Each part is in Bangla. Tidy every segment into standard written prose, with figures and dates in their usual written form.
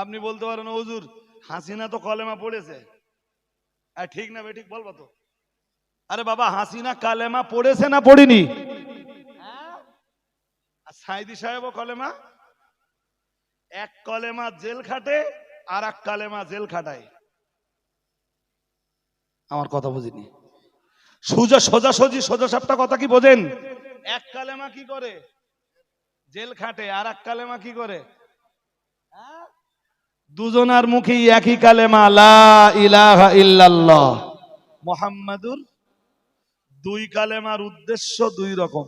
আপনি বলতে পারেন হুজুর হাসিনা তো কলেমা পড়েছে, ঠিক না বেঠিক বলবো তো? আরে বাবা, হাসিনা কালেমা পড়েছে না পড়িনি? সাইদি সাহেবও কলেমা, এক কলেমা জেল খাটে আর এক কালেমা জেল খাটায়। আমার কথা বুঝিনি? সোজাসুজি সোজা সাপটা কথা কি বোঝেন? এক কালেমা কি করে জেল খাটে, আর এক কালেমা কি করে? দুজনার মুখেই একই কালেমা, লা ইলাহা ইল্লাল্লাহ মুহাম্মাদুর। দুই কালেমার উদ্দেশ্য দুই রকম।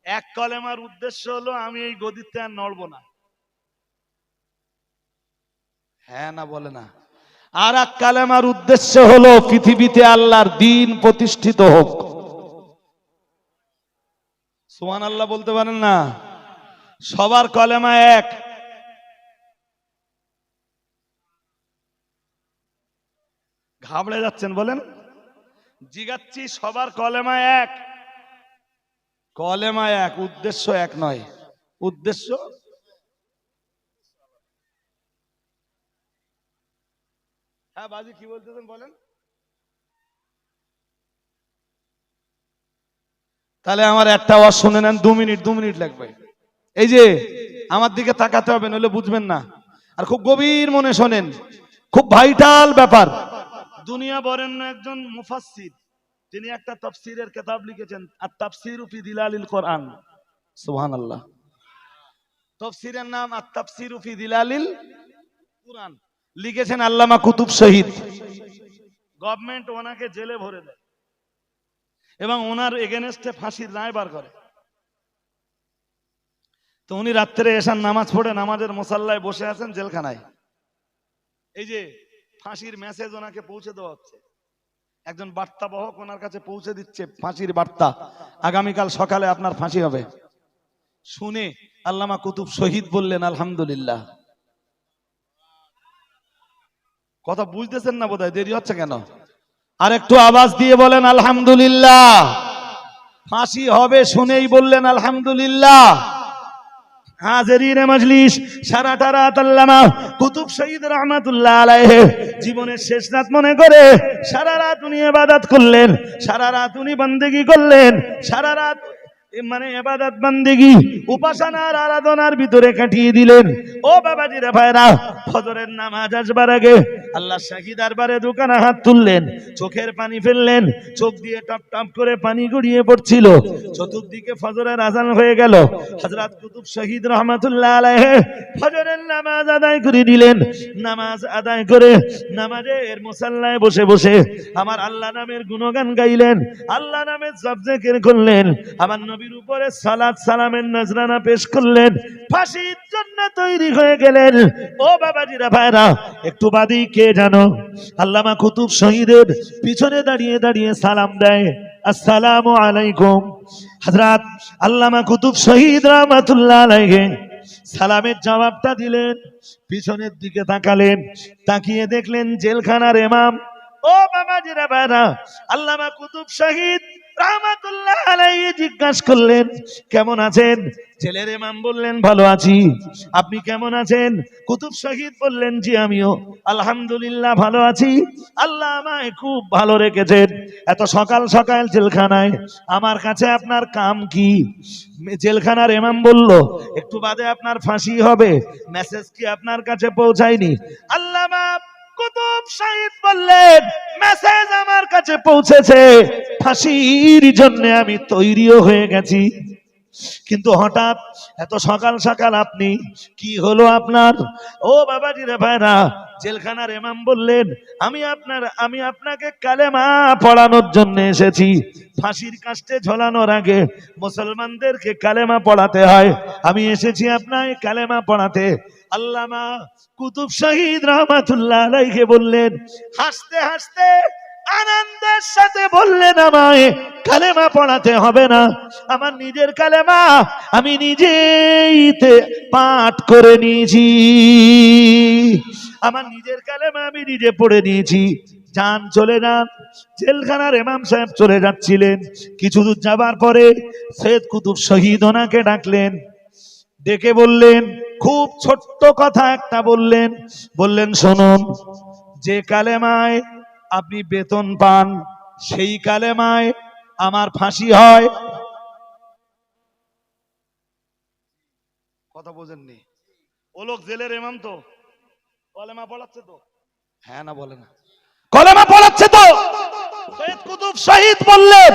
এক কালেমার উদ্দেশ্য হলো আমি এই গদিতে আর নড়বো না, হ্যাঁ না বলে না? আর এক কালেমার উদ্দেশ্য হলো পৃথিবীতে আল্লাহর দ্বীন প্রতিষ্ঠিত হোক। সুবহানাল্লাহ বলতে পারেন না? সবার কলেমা এক। ঘাবড়ে যাচ্ছেন বলেন? জিগাচ্ছি, সবার কলেমা এক, কলেমা এক, উদ্দেশ্য এক নয়। উদ্দেশ্য হ্যাঁ বাজি কি বলতেছেন বলেন? তাহলে আমার একটা আওয়াজ শুনে নেন, 2 মিনিট লাগবে। এই যে আমার দিকে তাকাতে হবে, নইলে বুঝবেন না। আর খুব গভীর মনে শোনেন, খুব ভাইটাল ব্যাপার। দুনিয়া বরেণ্য একজন মুফাসসির, তিনি একটা তাফসীরের কিতাব লিখেছেন, আত-তাফসীরু ফি দিলালিল কোরআন। সুবহানাল্লাহ। তাফসীরের নাম আত-তাফসীরু ফি দিলালিল কোরআন, লিখেছেন আল্লামা কুতুব শহীদ। গভর্নমেন্ট ওনাকে জেলে ভরে দেয় এবং ওনার এগেনস্টে ফাঁসির রায় বার করে। তো উনি রাত্রে এশার নামাজ পড়ে নামাজের মুসাল্লায় বসে আছেন জেলখানায়। এই যে ফাঁসির মেসেজ ওনাকে পৌঁছে দেওয়া হচ্ছে, একজন বার্তাবহক ওনার কাছে পৌঁছে দিচ্ছে ফাঁসির বার্তা, আগামীকাল সকালে আপনার ফাঁসি হবে। শুনে আল্লামা কুতুব শহীদ বললেন আলহামদুলিল্লাহ। কথা বুঝতেছেন না বোধহয়, দেরি হচ্ছে কেন? আর একটু আওয়াজ দিয়ে বলেন আলহামদুলিল্লাহ। ফাঁসি হবে শুনেই বললেন আলহামদুলিল্লাহ। হাজিরিনে মজলিস, সারাটা রাত আল্লামা কুতুব শহীদ রাহমাতুল্লাহ আলাইহি জীবনের শেষ রাত মনে করে সারা রাত উনি ইবাদত করলেন, সারা রাত উনি বন্দেগী করলেন, সারা রাত মানে ইবাদত বন্দেগী উপাসনার আরাধনার ভিতরে কাটিয়ে দিলেন। ও বাবাজিরা ভাইরা, ফজরের নামাজ আসবার আগে আল্লাহ শাহী দরবারে দোকানে হাত তুললেন, চোখের পানি ফেললেন, চোখ দিয়ে টপ টপ করে পানি গড়িয়ে পড়ছিল। চতুর্দিকে ফজরের আজান হয়ে গেল। হযরত কুতুব শহীদ রাহমাতুল্লাহ আলাইহি ফজরের নামাজ আদায় করে দিলেন। নামাজ আদায় করে নামাজের মুসাল্লায় বসে বসে আমার আল্লাহ নামের গুণগান গাইলেন, আল্লাহ নামের জিকির করলেন, আমার নবীর উপরে সালাত সালামের নজরানা পেশ করলেন, ফাঁসির জন্য তৈরি হয়ে গেলেন। ও বাবাজিরা ভাইরা, একটু বাদেই কে জানো আল্লামা কুতুব শহীদের পিছনে দাঁড়িয়ে দাঁড়িয়ে সালাম দেয়, আসসালামু আলাইকুম। হযরত আল্লামা কুতুব শহীদ রাহমাতুল্লাহ আলাইহি সালামের জবাবটা দিলেন, পিছনের দিকে তাকালেন, তাকিয়ে দেখলেন জেলখানার ইমাম। ও বাবাজিরা ভাইরা, আল্লামা কুতুব শহীদ রাহমাতুল্লাহ আলাইহি জিজ্ঞাসা করলেন, কেমন আছেন? জেলের ইমাম বললেন, ভালো আছি। আপনি কেমন আছেন? কুতুব শহীদ বললেন, জি আমিও আলহামদুলিল্লাহ ভালো আছি, আল্লাহ আমায় খুব ভালো রেখেছেন। এত সকাল সকাল জেলখানায়, আমার কাছে আপনার কাম কি? জেলখানার ইমাম বলল, একটু বাদে আপনার ফাঁসি হবে, মেসেজ কি আপনার কাছে পৌঁছায়নি? আল্লামা কুতুব শহীদ বললেন, মেসেজ আমার কাছে পৌঁছেছে, ফাঁসির জন্য আমি তৈরিও হয়ে গেছি। কিন্তু হঠাৎ এত সকাল সকাল আপনি, কি হলো আপনার? ও বাবাজিরা ভাইরা, জেলখানার ইমাম বললেন, আমি আপনাকে কালেমা পড়ানোর জন্য এসেছি। ফাঁসির কাস্টে ঝোলানোর আগে মুসলমানদেরকে কালেমা পড়াতে হয়, আমি এসেছি আপনাকে কালেমা পড়াতে। আল্লামা কুতুব শহীদ রাহমাতুল্লাহ আলাইহি বললেন, হাসতে হাসতে আনন্দের সাথে বললেন, আমায় কালেমা পড়াতে হবে না, আমার নিজের কালেমা আমি নিজেই পাঠ করে নিয়েছি, আমার নিজের কালেমা আমি নিজে পড়ে নিয়েছি। যান, চলে যান। জেলখানার ইমাম সাহেব চলে যাচ্ছিলেন। কিছু দূর যাবার পরে সৈয়দ কুতুব শহীদ ওনাকে ডাকলেন, ডেকে বললেন, খুব ছোট্ট কথা একটা বললেন, বললেন শুনুন, যে কালেমায় আপনি বেতন পান সেই কালেমায় আমার ফাঁসি হয়। কথা বোঝেননি? ও লোক জেলের ইমাম তো, কলেমা পড়াচ্ছে তো, হ্যাঁ না বলে না, কলেমা পড়াচ্ছে তো। সৈয়দ কুতুব শহীদ বললেন,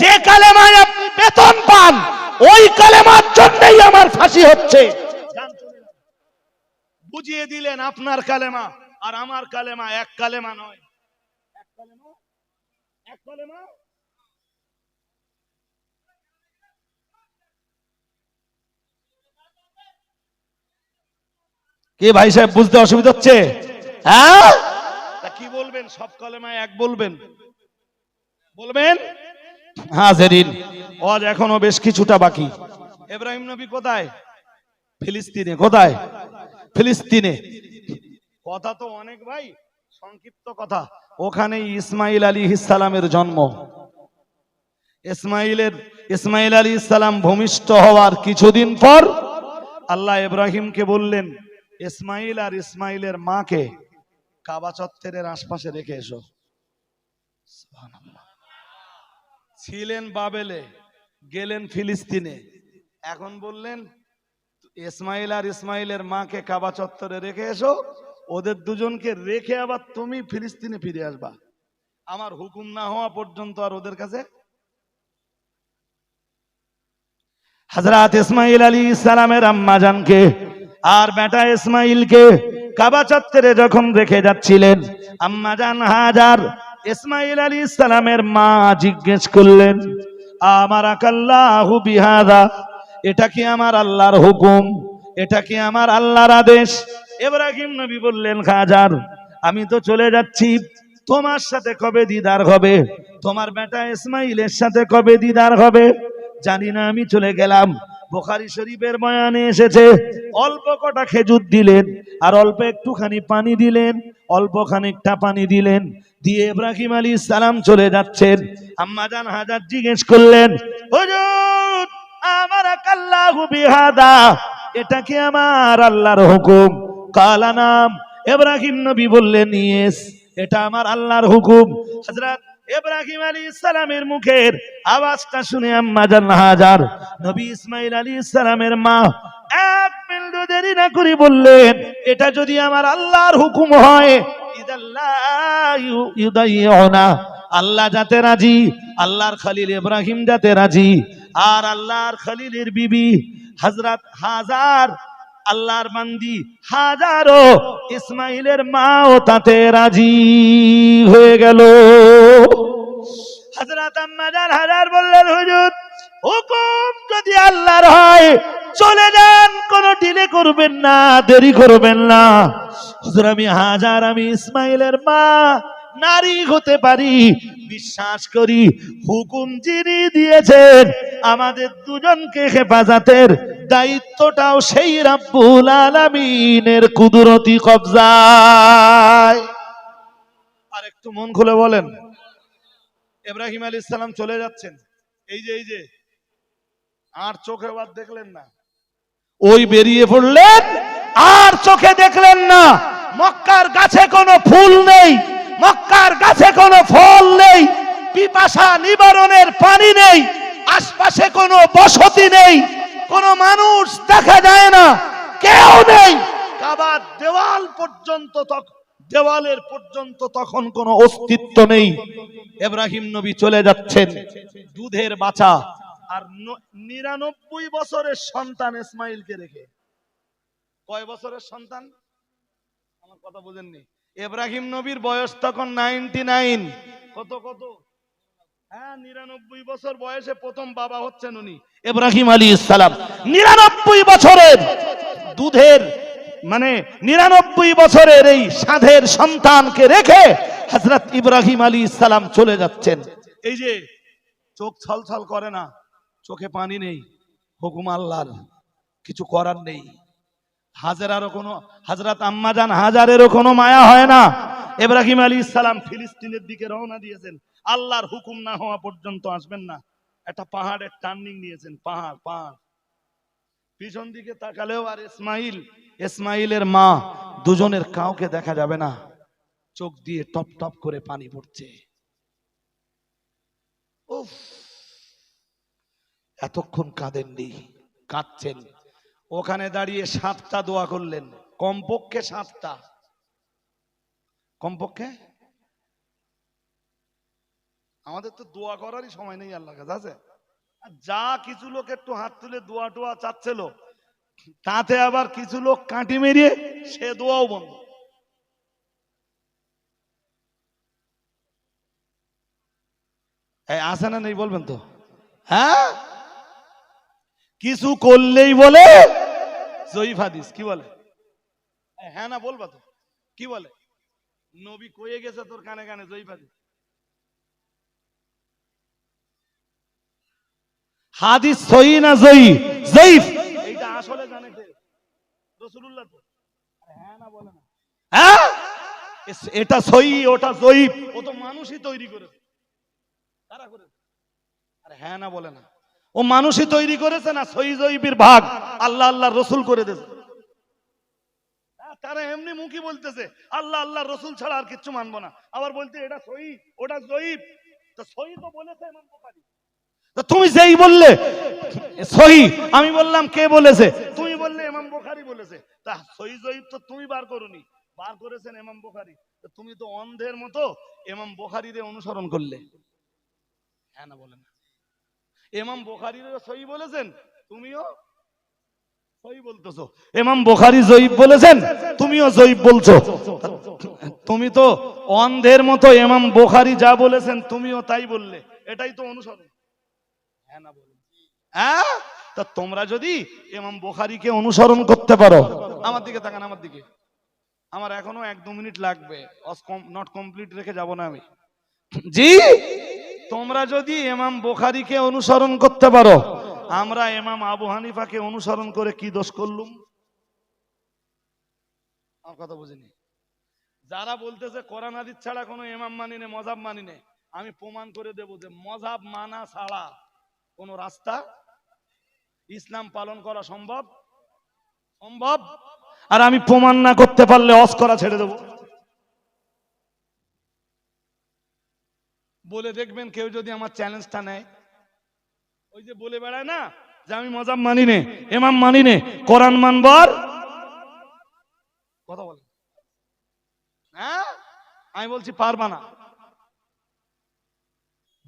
যে কালেমায় আপনি বেতন পান ওই কালেমার জন্যই আমার ফাঁসি হচ্ছে। বুঝিয়ে দিলেন আপনার কালেমা আর আমার কালেমা এক কালেমা নয়। এক কালেমা, এক কালেমা। কি ভাই সাহেব বুঝতে অসুবিধা হচ্ছে? হ্যাঁ, তা কি বলবেন? সব কালেমায় এক বলবেন? বলবেন? হাজেরিন, আজ এখনো বেশ কিছুটা বাকি। ইব্রাহিম নবী কোথায়? ফিলিস্তিনে। কোথায়? ফিলিস্তিনে। কথা তো অনেক ভাই, সংক্ষিপ্ত কথা। ওখানেই ইসমাইল আলাইহিস সালামের জন্ম। ইসমাইল আলাইহিস সালাম ভূমিষ্ঠ হওয়ার কিছুদিন পর আল্লাহ ইব্রাহিমকে বললেন, ইসমাইল আর ইসমাইলের মাকে কাবা চত্বরের আশপাশে রেখে এসো। সুবহানাল্লাহ। ছিলেন বাবেলে, গেলেন ফিলিস্তিনে, এখন বললেন ইসমাইল আর ইসমাইলের মাকে কাবা চত্বরে রেখে এসো, ওদের দুজনকে রেখে আবার তুমি ফিলিস্তিনে ফিরে আসবা, আমার হুকুম না হওয়া পর্যন্ত। আর ওদের কাছে হযরত ইসমাইল আলাইহিস সালামের আম্মা জানকে আর বেটা ইসমাইলকে কাবা চত্বরে যখন রেখে যাচ্ছিলেন, আম্মা জান হাজার ইসমাইল আলাইহিস সালামের মা জিজ্ঞেস করলেন, আমারাকাল্লাহু বিহাদা, এটা কি আমার আল্লাহর হুকুম? এটা কি আমার আল্লাহর আদেশ? ইব্রাহিম নবী বললেন, হাজার আমি তো চলে যাচ্ছি, তোমার সাথে কবে দিদার হবে? তোমার বেটা ইসমাইলের সাথে কবে দিদার হবে জানি না, আমি চলে গেলাম। বুখারী শরীফের বয়ানে এসেছে, অল্প কটা খেজুর দিলেন আর অল্প একটুখানি পানি দিলেন, অল্প খানিকটা পানি দিলেন, দিয়ে ইব্রাহিম আলাইহিস সালাম চলে যাচ্ছেন। আম্মা জান হাজার জিজ্ঞেস করলেন, হুজুর আমারাকাল্লাহু বিহাদা, এটা কি আমার আল্লাহর হুকুম? কালা নাম, ইব্রাহিম নবী বললেন, ইয়েস, এটা আমার আল্লাহর হুকুম। হযরত ইব্রাহিম আলাইহিস সালামের মুখের আওয়াজটা শুনে আম্মা জান হাজার নবী ইসমাইল আলাইহিস সালামের মা এক মিনিটও দেরি না করে বললেন, এটা যদি আমার আল্লাহর হুকুম হয়, ইদাল্লাহু ইউদাইউনা, আল্লাহ যাতে রাজি, আল্লাহর খলিল ইব্রাহিম যাতে রাজি, আর আল্লাহর খলিলের বিবি হযরত হাজার, আল্লাহর বান্দি হাজারো ইসমাইলের মাও তাতে রাজি হয়ে গেল। হযরত আম্মা জান হাজার বললেন, হুজুর হুকুম যদি আল্লাহর হয় চলে যান, কোনো ডিলে করবেন না, দেরি করবেন না। হুজুর আমি হাজার, আমি ইসমাইলের মা, নারী হতে পারি, বিশ্বাস করি হুকুম যিনি দিয়েছেন আমাদের দুজনকে হেফাজতের দায়িত্বটাও সেই রাব্বুল আলামিনের কুদরতি কবজায়। আর একটু মন খুলে বলেন, ইব্রাহিম আলাইহিস সালাম চলে যাচ্ছেন, এই যে আর চোখে বাদ দেখলেন না, ওই বেরিয়ে পড়লেন, আর চোখে দেখলেন না। মক্কার গাছে কোনো ফুল নেই, মক্কার গাছে কোনো ফল নেই, পিপাসা নিবারণের পানি নেই, আশপাশে কোনো বসতি নেই, কোনো মানুষ দেখা যায় না, কেউ নেই। কাবার দেওয়াল পর্যন্ত, দেওয়ালের পর্যন্ত তখন কোনো অস্তিত্ব নেই। ইব্রাহিম নবী চলে যাচ্ছেন, দুধের বাচ্চা আর 99 বছরের সন্তান ইসমাইলকে রেখে। কয় বছরের সন্তান? আমার কথা বুঝেননি? ইব্রাহিম নবীর বয়স তখন 99। কত কত? হ্যাঁ, 99 বছর বয়সে প্রথম বাবা হচ্ছেন উনি, ইব্রাহিম আলাইহিস সালাম। 99 বছরের দুধের, মানে 99 বছরের এই সাধের সন্তানকে রেখে হযরত ইব্রাহিম আলাইহিস সালাম চলে যাচ্ছেন। এই যে চোখ ছলছল করে না, চোখে পানি নেই, হুকুম আল্লাহর, কিছু করার নেই। হাজারেরও কোনো, হযরত আম্মা জান হাজারেরও কোনো মায়া হয় না। ইব্রাহিম আলাইহিস সালাম ফিলিস্তিনের দিকে রওনা দিয়েছেন, আল্লাহর হুকুম না হওয়া পর্যন্ত আসবেন না। একটা পাহাড়ের টার্নিং নিয়েছেন, পাহাড়, পিছন দিকে তাকালেও আর ইসমাইলের মা, দুজনের কাউকে দেখা যাবে না, চোখ দিয়ে টপ টপ করে পানি পড়ছে। উফ, এতক্ষণ কাঁদেননি, কাঁদছেন। ওখানে দাঁড়িয়ে 7টা দোয়া করলেন, কমপক্ষে 7টা, কমপক্ষে। আমাদের তো দোয়া করারই সময় নেই আল্লাহর কাছে, আছে? যা কিছু লোক একটু হাত তুলে দোয়া টোয়া চাচ্ছিল, তাতে আবার কিছু লোক কাঁটি মেরিয়ে সে দোয়াও বন্ধ। আছে না নেই বলবেন তো? হ্যাঁ, কিছু করলেই বলে জয়ীফ হাদিস, কি বলে? হ্যাঁ না বলবা তো, কি বলে? নবী কয়ে গেছে তোর কানে কানে জয়ীফ হাদিস। হাদিস সহি না জয়ীফ, এইটা আসলে জানে কে? রাসূলুল্লাহ। তো হ্যাঁ না বলে না? হ্যাঁ, এটা সহি ওটা জয়ীফ, ও তো মানুষই তৈরি করেছে। কারা করেছে? আরে হ্যাঁ না বলে না? ও মানুষই তৈরি করেছে না? সহি জয়ীফের ভাগ আল্লাহ আল্লাহ রসুল করে দিয়েছে। তারা এমনি মুখী বলতেছে আল্লাহ আল্লাহ রসুল ছাড়া আর কিচ্ছু মানবো না, আবার বলতে এটা সহি ওটা জয়ীফ। তো সহি তো বলেছে ইমাম বুখারী। তো তুমি যেই বললে সহি, আমি বললাম কে বলেছে, তুমি বললে ইমাম বুখারী বলেছে। তা সহি জয়ীফ তো তুমি বার করোনি, বার করেছেন ইমাম বুখারী। তো তুমি তো অন্ধের মতো ইমাম বুখারীরে অনুসরণ করলে। হ্যাঁ না বলে না? ইমাম বুখারীরে সহি বলেছেন, তুমিও সহি বলতেছো। ইমাম বুখারী জয়ীফ বলেছেন, তুমিও জয়ীফ বলছো। তুমি তো অন্ধের মতো ইমাম বুখারী যা বলেছেন তুমিও তাই বললে, এটাই তো অনুসরণ। হ্যাঁ না বলেন? হ্যাঁ, তা তোমরা যদি ইমাম বুখারীকে অনুসরণ করতে পারো, আমার দিকে তাকান, আমার দিকে, আমার এখনো 1-2 মিনিট লাগবে, নট কমপ্লিট রেখে যাব না আমি। জি, তোমরা যদি ইমাম বুখারীকে অনুসরণ করতে পারো, আমরা ইমাম আবু হানিফাকে অনুসরণ করে কি দোষ করলুম? আমার কথা বুঝিনি। যারা বলতেছে কোরআন হাদিস ছাড়া কোনো ইমাম মানি না, মযহাব মানি না, আমি প্রমাণ করে দেব যে মযহাব মানা ছাড়া কোন রাস্তা ইসলাম পালন করা সম্ভব। আর আমি প্রমাণ না করতে পারলে ওয়াজ করা ছেড়ে দেব। বলে দেখবেন কেউ যদি আমার চ্যালেঞ্জটা নেয়, ওই যে বলে বেড়ায় না যে আমি মযহাব মানি নে, ইমাম মানি নে, কোরআন মানবার কথা বলে। হ্যাঁ, আমি বলছি পারবা না,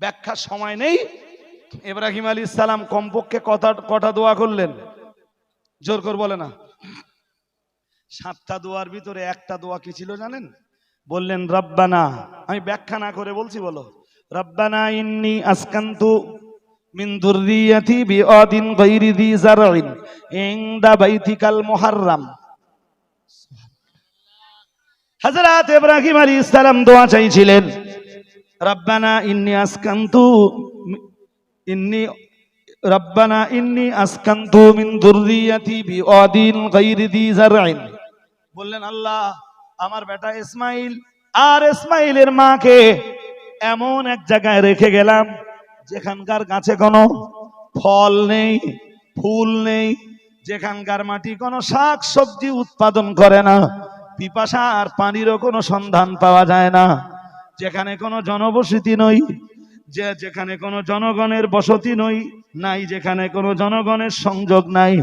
ব্যাখ্যার সময় নেই। ইব্রাহিম আলাইহিস সালাম কমপক্ষে কটা দোয়া করলেন? জোর করে বলে না। 7টা দোয়ার ভিতরে একটা দোয়া কি ছিল জানেন? বললেন রব্বানা, আমি ব্যাখ্যা না করে বলছি, বলো, রব্বানা ইন্নী আসকানতু মিন যুররিয়াতি বিআদিন গায়রি যী যারইন ইনদা বাইতিকাল মুহাররাম। হযরত ইব্রাহিম আলাইহিস সালাম দোয়া চাইছিলেন, রব্বানা ইন্নী আসকানতু মিন যুররিয়াতি বিআদিন গায়রি যী যারইন। বললেন আল্লাহ, আমার বেটা ইসমাইল আর ইসমাইলের মাকে এমন এক জায়গায় রেখে গেলাম যেখানকার গাছে কোনো ফল নেই, ফুল নেই, যেখানকার মাটি কোনো শাক সবজি উৎপাদন করে না, পিপাসা আর পানিরও কোনো সন্ধান পাওয়া যায় না, যেখানে কোনো জনবসতি নই, যেখানে কোনো জনগণের বসতি নাই, যেখানে কোনো জনগণের সংযোগ নাই।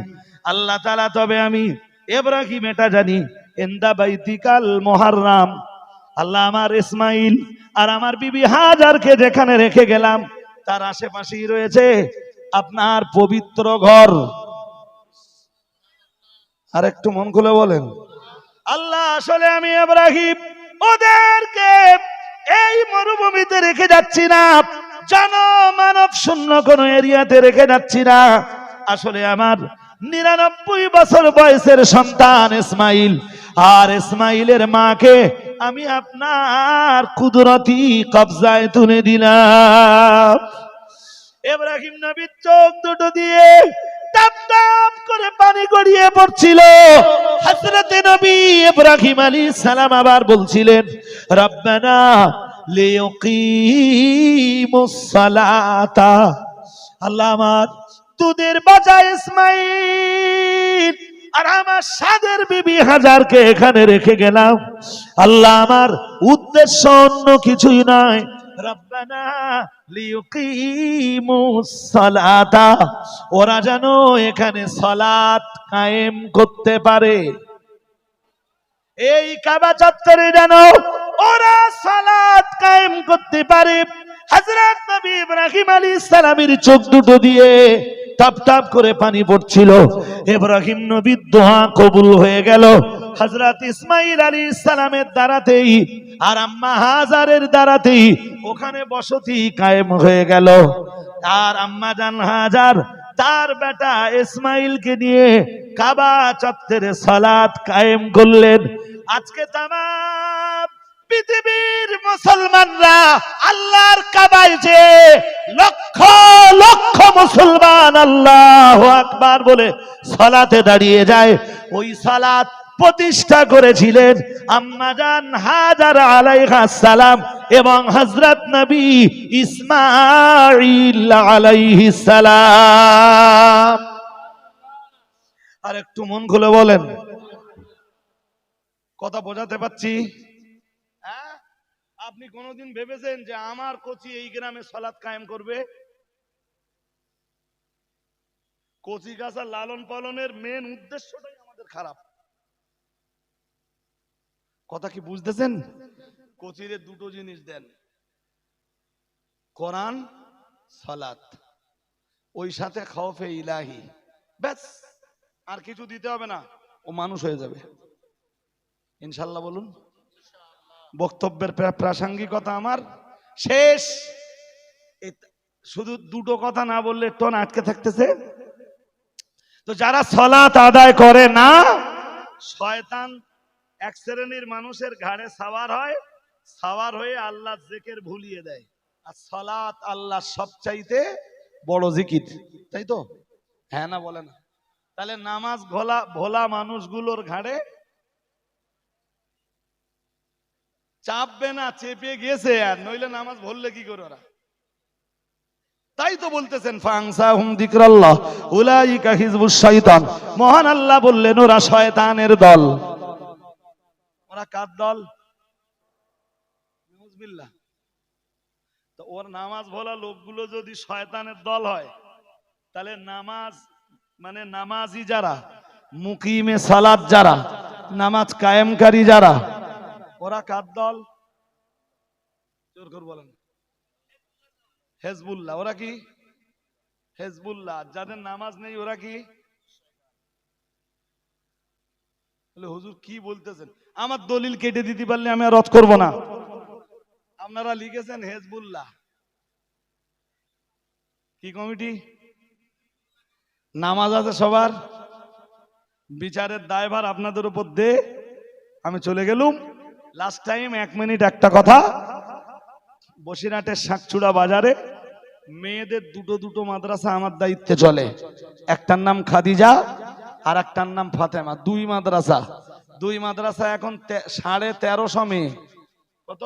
আল্লাহ তাআলা, তবে আমি ইব্রাহিম এটা জানি, ইনদা বাইতিকাল মুহাররাম, আল্লাহ আমার ইসমাইল আর আমার বিবি হাজারকে যেখানে রেখে গেলাম তার আশেপাশেই রয়েছে আপনার পবিত্র ঘর। আর একটু মন খুলে বলেন, আল্লাহ আসলে আমি ইব্রাহিম ওদেরকে এই মরুভূমিতে রেখে যাচ্ছি না, জনমানব শূন্য কোন এরিয়াতে রেখে যাচ্ছি না। আসলে আমার 99 বছর বয়সের সন্তান ইসমাইল আর ইসমাইলের মাকে আমি আপনার কুদরতি কবজায় তুলে দিলাম। ইব্রাহিম নবীর চোখ দুটো দিয়ে টপ টপ করে পানি গড়িয়ে পড়ছিল। হযরত নবী ইব্রাহিম আলাইহিস সালাম আবার বলছিলেন, রব্বানা লিয়ুকিমুস সালাতা, আল্লাহ আমার দুধের বাচ্চা ইসমাইল আর আমার সাদের বিবি হাজারকে এখানে রেখে গেলাম। আল্লাহ, আমার উদ্দেশ্য অন্য কিছুই নয়। রব্বানা লিয়ুকিমুস সালাতা, ওরা যেন এখানে সালাত কায়েম করতে পারে। এই কাবা চত্বরে যেন ওরা সালাত কায়েম করতে পারে। হযরত নবী ইব্রাহিম আলাইহিস সালামের চোখ দুটো দিয়ে টপ টপ করে পানি পড়ছিল। ইব্রাহিম নবীর দোয়া কবুল হয়ে গেল হযরত ইসমাঈল আলাইহিস সালামের দ্বারাতেই আর আম্মা হাজারের দ্বারাতেই ওখানে বসতি কায়েম হয়ে গেল। আর আম্মা জান হাজার তার বেটা ইসমাইলকে নিয়ে কাবা চত্বরে সালাত কায়েম করলেন। আজকে তামাম পৃথিবীর মুসলমানরা আল্লাহর কাবায় যে লক্ষ লক্ষ মুসলমান আল্লাহু আকবার বলে সালাতে দাঁড়িয়ে যায়, ওই সালাত প্রতিষ্ঠা করেছিলেন আম্মা জান হাজার আলাইহিস সালাম এবং হযরত নবী ইসমাঈল আলাইহিস সালাম। আর একটু মন খুলে বলেন, কথা বোঝাতে পারছি? আপনি কোনদিন ভেবেছেন যে আমার কোচি এই গ্রামে সালাত কায়েম করবে? কচি গাছা লালন পালনের মেন উদ্দেশ্যটাই আমাদের খারাপ। কথা কি বুঝতেছেন? কচিরে দুটো জিনিস দেন, কোরআন, সালাত, ওই সাথে খাওফে ইলাহি, ব্যাস, আর কিছু দিতে হবে না, ও মানুষ হয়ে যাবে ইনশাআল্লাহ। বলুন, বক্তব্যের প্রাসঙ্গিকতা আমার শেষ। শুধু দুটো কথা না বললে টোন আটকে থাকতেছে। তো যারা সালাত আদায় করে না, শয়তান এক শ্রেণীর মানুষের ঘাড়ে সাওয়ার হয়, সাওয়ার হয়ে আল্লাহ জিকির ভুলিয়ে দেয়। আর সালাত আল্লাহ সবচাইতে বড় জিকির, তাই তো? হ্যাঁ না বলে না? তাহলে নামাজ ভোলা মানুষগুলোর ঘাড়ে চাপবে না, চেপে গেছে। আর নইলে নামাজ ভুললে কি করে ওরা? তাই তো বলতেছেন ফাংসাহুম যিকরাল্লাহ উলাইকা হিজবুশ শাইতান, মহান আল্লাহ বললেন ওরা শয়তানের দল। ওরা কার দল? নাউযুবিল্লাহ। তো ওর নামাজ ভোলা লোকগুলো যদি শয়তানের দল হয়, তাহলে নামাজ মানে নামাজি যারা, মুকিমে সালাত যারা, নামাজ কায়েমকারী যারা, ওরা কার দল? জোর করে বলেন। হিজবুল্লাহ। ওরা কি? হিজবুল্লাহ। যাদের নামাজ নেই ওরা কি? হুজুর কি বলতেছেন? আমার দলিল কেটে দিতে পারলে আমি আর রদ করব না। আপনারা লিখেছেন হিজবুল্লাহ। কি কমিটি? নামাজ আছে সবার, বিচারের দায়ভার আপনাদের উপর দে। আমি চলে গেলুম। লাস্ট টাইম 1 মিনিট একটা কথা। বসিরহাটের শাকচুড়া বাজারে মেয়েদের দুটো মাদ্রাসা আমার দায়িত্বে চলে। একটার নাম খাদিজা আর একটার নাম ফাতেমা। দুই মাদ্রাসা এখন 1350 মেয়ে। কত?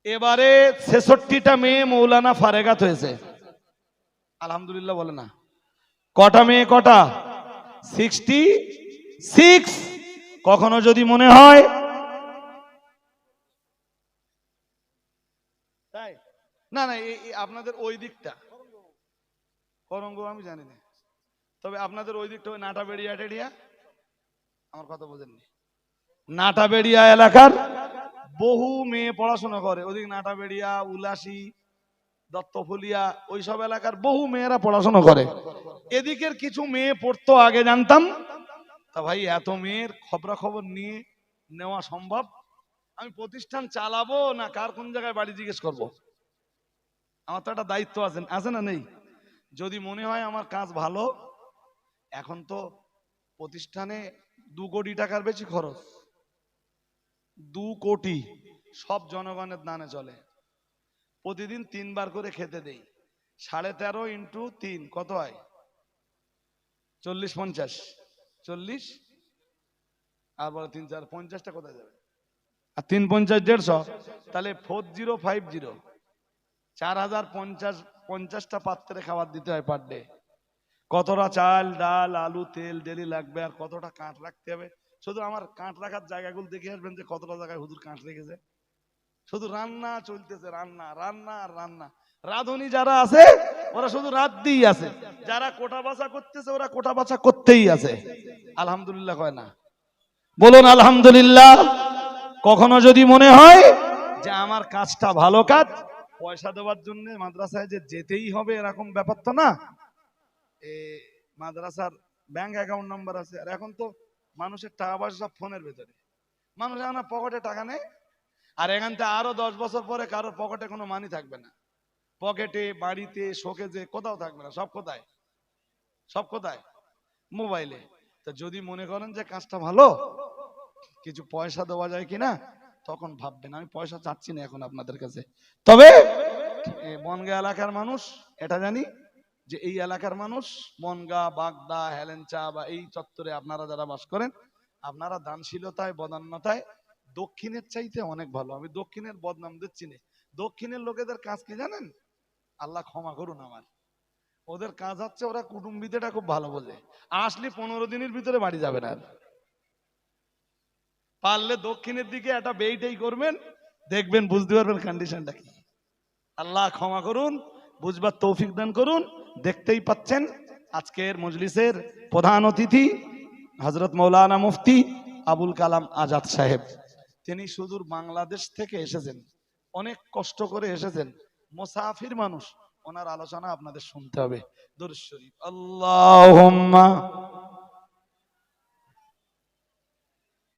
এবারে 66টা মেয়ে মৌলানা ফারেগাত হয়েছে। আলহামদুলিল্লাহ বলে না? কটা মেয়ে? কটা? 66। কখনো যদি মনে হয় তাই না, না, আপনাদের ওই দিকটা করঙ্গ আমি জানি না, তবে আপনাদের ওই দিকটা ওই নাটাবেড়িয়া টেড়িয়া, আমার কথা বোঝেননি, নাটাবেড়িয়া এলাকার বহু মেয়ে পড়াশোনা করে। ওদিক নাটাবেড়িয়া, উলাসী, দত্তফুলিয়া, ওইসব এলাকার বহু মেয়েরা পড়াশোনা করে। এদিকের কিছু মেয়ে পড়তো আগে জানতাম। তা ভাই এত মেয়ের খবরাখবর নিয়ে নেওয়া সম্ভব? আমি প্রতিষ্ঠান চালাবো না কার কোন জায়গায় বাড়ি জিজ্ঞেস করব? আমার তো একটা দায়িত্ব আছে না নেই? যদি মনে হয় আমার কাজ ভালো, এখন তো প্রতিষ্ঠানে 2 কোটি টাকার বেশি খরচ। 2 কোটি সব জনগণের দানে চলে। প্রতিদিন 3 বার করে খেতে দেই। 13.5 ইন্টু 3 কত হয়? 40-50। 40 আর বলে 3 4 50টা কোথায় যাবে? আর 3 50 150, তাহলে 4050 4050টা পাত্রে খাবার দিতে হয় পার ডে। কতটা চাল ডাল আলু তেল ডেলি লাগবে, আর কতটা কাঠ রাখতে হবে। শুধু আমার কাঠ রাখার জায়গাগুলো দেখে আসবেন যে কতটা জায়গায় হুজুর কাঠ রেখেছে। শুধু রান্না চলতেছে, রান্না রান্না আর রান্না। রাঁধুনি যারা আছে ওরা শুধু রাত দিয়েই আছে, যারা কোটা বাছা করতেছে ওরা কোটা বাছা করতেই আছে। আলহামদুলিল্লাহ কয় না? বলুন আলহামদুলিল্লাহ। কখনো যদি মনে হয় যে আমার কাজটা ভালো কাজ, পয়সা দেওয়ার জন্য মাদ্রাসায় যে যেতেই হবে এরকম ব্যাপার তো না। মাদ্রাসার ব্যাংক অ্যাকাউন্ট নাম্বার আছে, আর এখন তো মানুষের টাকা পয়সা সব ফোনের ভেতরে। মানুষ এখন পকেটে টাকা নেই, আর এখান থেকে আরো 10 বছর পরে কারোর পকেটে কোনো মানি থাকবে না। পকেটে, বাড়িতে, শোকেজে, কোথাও থাকবে না। সব কোথায়? সব কোথায়? মোবাইলে। তো যদি মনে করেন যে কাজটা ভালো, কিছু পয়সা দেওয়া যায় কিনা, তখন ভাববেন। আমি পয়সা চাচ্ছি না এখন আপনাদের কাছে। তবে বনগা এলাকার মানুষ এটা জানি যে এই এলাকার মানুষ বনগা, বাগদা, হেলেঞ্চা বা এই চত্বরে আপনারা যারা বাস করেন, আপনারা দানশীলতায়, বদান্যতায় দক্ষিণের চাইতে অনেক ভালো। আমি দক্ষিণের বদনাম দিচ্ছি না। দক্ষিণের লোকেদের কাজ কি জানেন? আল্লাহ ক্ষমা করুন আমার, ওদের কাজ হচ্ছে ওরা কুটুম্বিতেটা খুব ভালো বোঝে। আসলে 15 দিনের ভিতরে বাড়ি যাবে না। পারলে দক্ষিণের দিকে একটা বেইটাই করবেন, দেখবেন বুঝতে পারবেন কন্ডিশনটা কি। আল্লাহ ক্ষমা করুন, বুঝবার তৌফিক দান করুন। দেখতেই পাচ্ছেন আজকের মজলিসের প্রধান অতিথি হযরত মাওলানা মুফতি আবুল কালাম আজাদ সাহেব। তিনি সুদূর বাংলাদেশ থেকে এসেছেন, অনেক কষ্ট করে এসেছেন। মুসাফির মানুষ, ওনার আলোচনা আপনাদের শুনতে হবে। দরুদ শরীফ। আল্লাহুম্মা